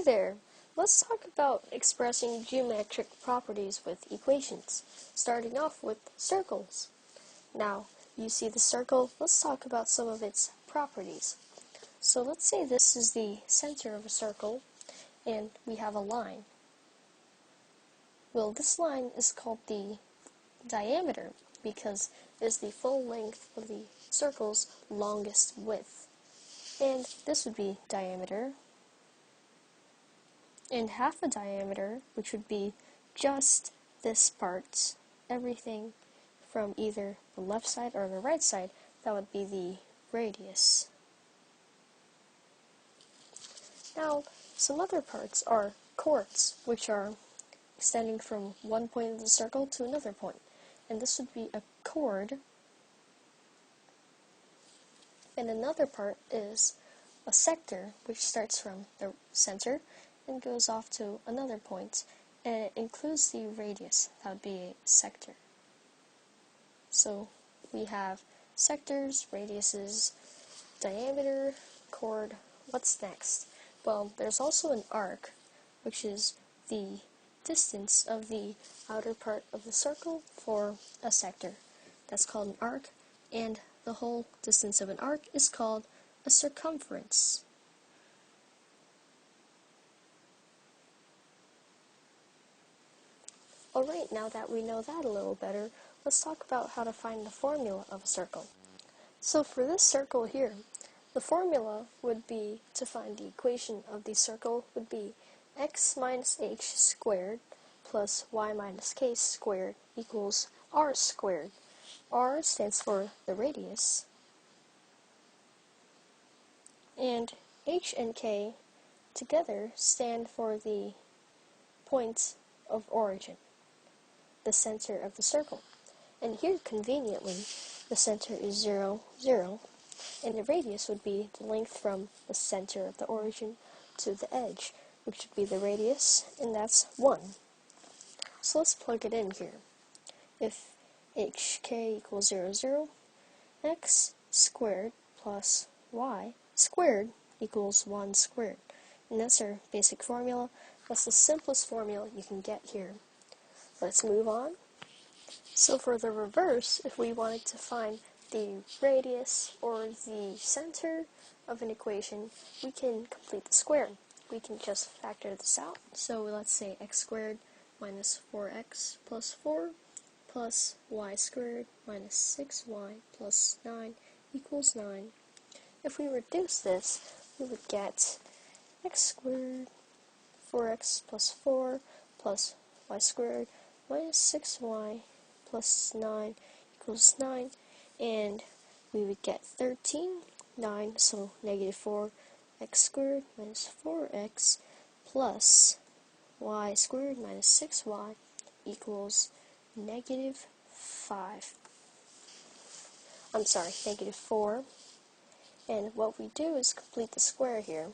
there! Let's talk about expressing geometric properties with equations, starting off with circles. Now, you see the circle, let's talk about some of its properties. So let's say this is the center of a circle, and we have a line. Well, this line is called the diameter because it is the full length of the circle's longest width. And this would be diameter. And half a diameter, which would be just this part, everything from either the left side or the right side, that would be the radius. Now, some other parts are chords, which are extending from one point of the circle to another point. And this would be a chord. And another part is a sector, which starts from the center and goes off to another point, and it includes the radius. That would be a sector. So we have sectors, radiuses, diameter, chord. What's next? Well, there's also an arc, which is the distance of the outer part of the circle for a sector. That's called an arc, and the whole distance of an arc is called a circumference. Alright, now that we know that a little better, let's talk about how to find the formula of a circle. So for this circle here, the formula would be, to find the equation of the circle, would be x minus h squared plus y minus k squared equals r squared. R stands for the radius, and h and k together stand for the points of origin, the center of the circle. And here, conveniently, the center is 0, 0, and the radius would be the length from the center of the origin to the edge, which would be the radius, and that's 1. So let's plug it in here. If hk equals 0, 0, x squared plus y squared equals 1 squared. And that's our basic formula. That's the simplest formula you can get here. Let's move on. So for the reverse, if we wanted to find the radius or the center of an equation, we can complete the square. We can just factor this out. So let's say x squared minus 4x plus 4 plus y squared minus 6y plus 9 equals 9. If we reduce this, we would get x squared 4x plus 4 plus y squared minus 6y plus 9 equals 9, and we would get 13, 9, so negative 4 x squared minus 4x plus y squared minus 6y equals negative 5. I'm sorry, negative 4. And what we do is complete the square here.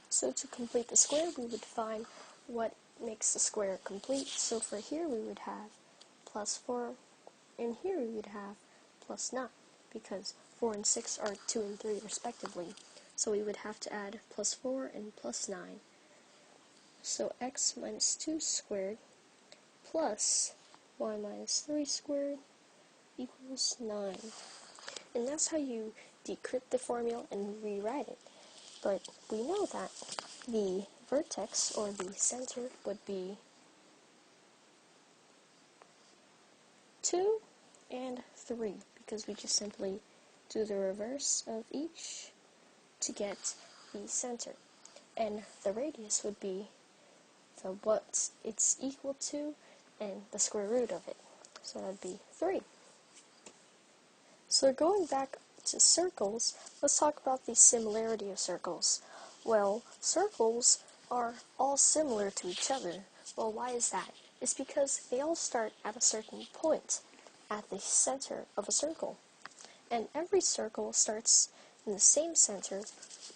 So to complete the square, we would find what makes the square complete. So for here, we would have plus 4, and here we would have plus 9, because 4 and 6 are 2 and 3 respectively. So we would have to add plus 4 and plus 9. So x minus 2 squared plus y minus 3 squared equals 9. And that's how you decrypt the formula and rewrite it. But we know that the vertex, or the center, would be 2 and 3, because we just simply do the reverse of each to get the center. And the radius would be what it's equal to and the square root of it. So that would be 3. So going back to circles, let's talk about the similarity of circles. Well, circles are all similar to each other. Well, why is that? It's because they all start at a certain point, at the center of a circle. And every circle starts in the same center,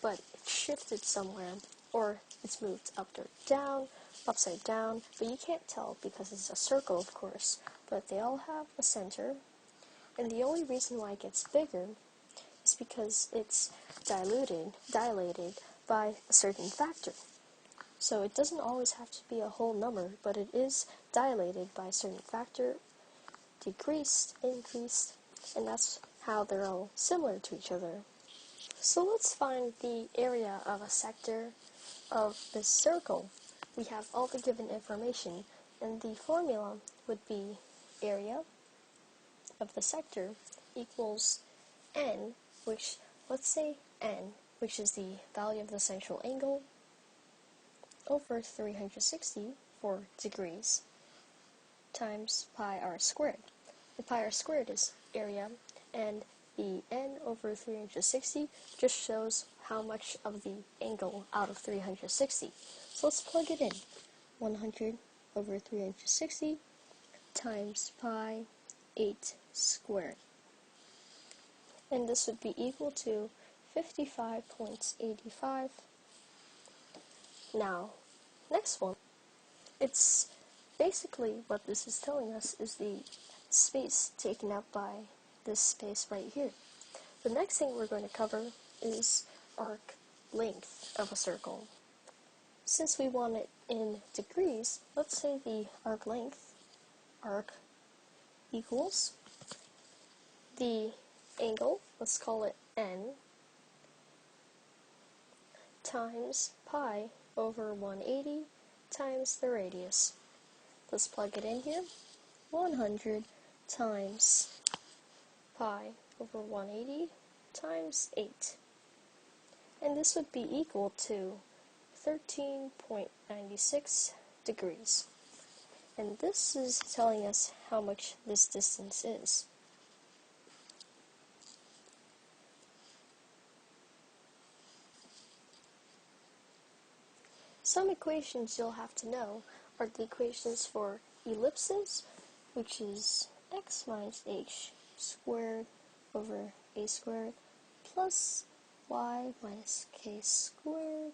but it's shifted somewhere, or it's moved up or down, upside down, but you can't tell because it's a circle, of course. But they all have a center, and the only reason why it gets bigger is because it's dilated by a certain factor. So it doesn't always have to be a whole number, but it is dilated by a certain factor, decreased, increased, and that's how they're all similar to each other. So let's find the area of a sector of this circle. We have all the given information, and the formula would be area of the sector equals n, which, let's say n, which is the value of the central angle, over 360 for degrees, times pi r squared. The pi r squared is area, and the n over 360 just shows how much of the angle out of 360. So let's plug it in. 100 over 360 times pi 8 squared. And this would be equal to 55.85. Now, next one. It's basically what this is telling us is the space taken up by this space right here. The next thing we're going to cover is arc length of a circle. Since we want it in degrees, let's say the arc length, arc equals the angle, let's call it n, times pi over 180 times the radius. Let's plug it in here. 100 times pi over 180 times 8. And this would be equal to 13.96 degrees. And this is telling us how much this distance is. Some equations you'll have to know are the equations for ellipses, which is x minus h squared over a squared plus y minus k squared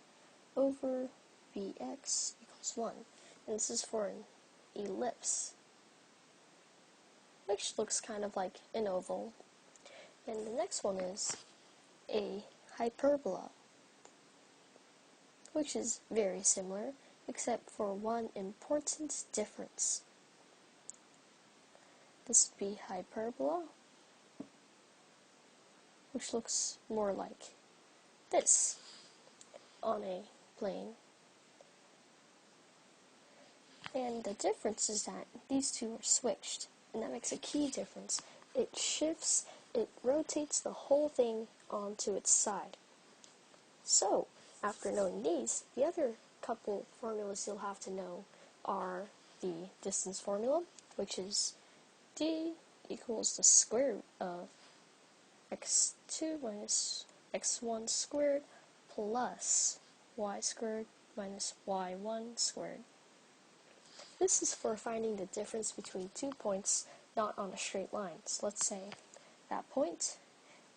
over bx equals 1. And this is for an ellipse, which looks kind of like an oval. And the next one is a hyperbola, which is very similar, except for one important difference. This would be hyperbola, which looks more like this on a plane. And the difference is that these two are switched, and that makes a key difference. It shifts, it rotates the whole thing onto its side. So, after knowing these, the other couple formulas you'll have to know are the distance formula, which is d equals the square root of x2 minus x1 squared plus y squared minus y1 squared. This is for finding the difference between 2 points not on a straight line. So let's say that point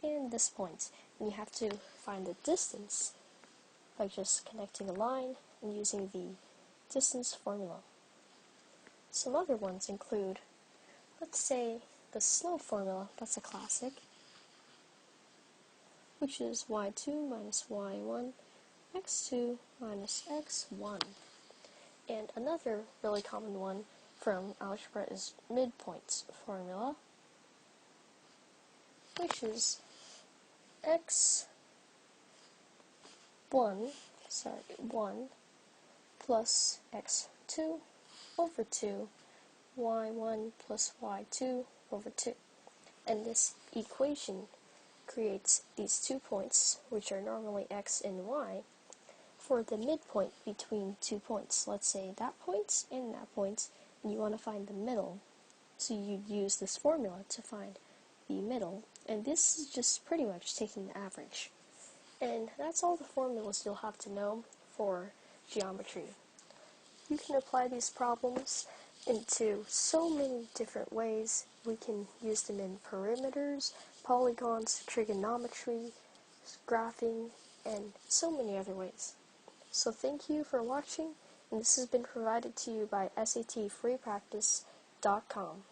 and this point, and you have to find the distance by just connecting a line and using the distance formula. Some other ones include, let's say, the slope formula, that's a classic, which is y2 minus y1, x2 minus x1. And another really common one from algebra is midpoint formula, which is one plus x2 over 2, y1 plus y2 over 2. And this equation creates these 2 points, which are normally x and y, for the midpoint between 2 points. Let's say that point and that point, and you want to find the middle. So you'd use this formula to find the middle, and this is just pretty much taking the average. And that's all the formulas you'll have to know for geometry. You can apply these problems into so many different ways. We can use them in perimeters, polygons, trigonometry, graphing, and so many other ways. So thank you for watching, and this has been provided to you by SATFreepractice.com.